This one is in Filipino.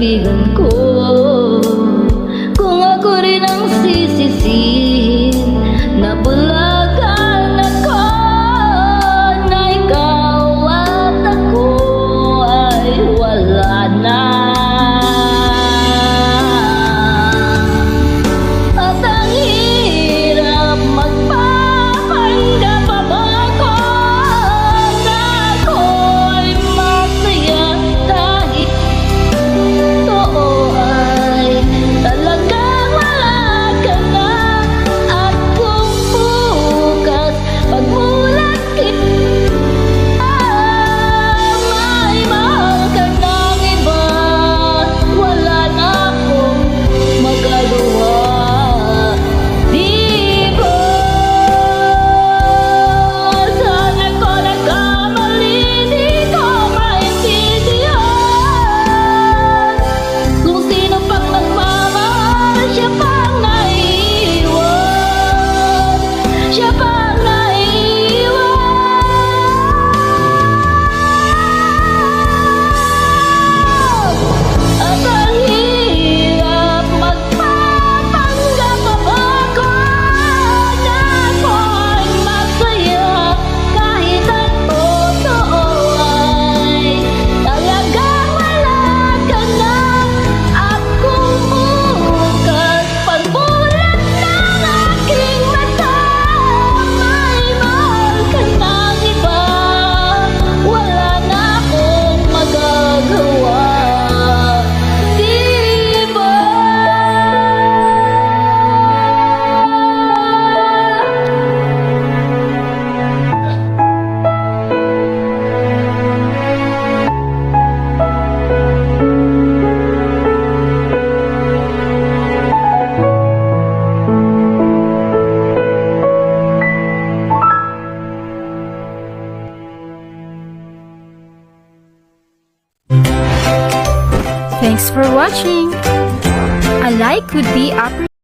kaibigan ko. Kung ako rin ang sisisihin, nabulagan ako na ikaw at ako ay wala na. At ang hirap magpapanggap pa ba ko na ako'y masaya kahit totoo ay talagang wala ka na. At kung bukas pagmulat kita may mahal ka ng iba, wala na akong magagawa. Di ba sana ko nagkamali, di ko maintindihan kung sino pang nagmamahal, siya pang naiiwan, siya pang naiiwan. At ang hirap magpapanggap pa ba ko na ako'y masaya kahit ang totoo ay talagang wala ka na. At kung bukas pagmulat ng aking mata may mahal ka ng iba, wala na akong magagawa. Di ba? Thanks for watching. A like would be appreciated.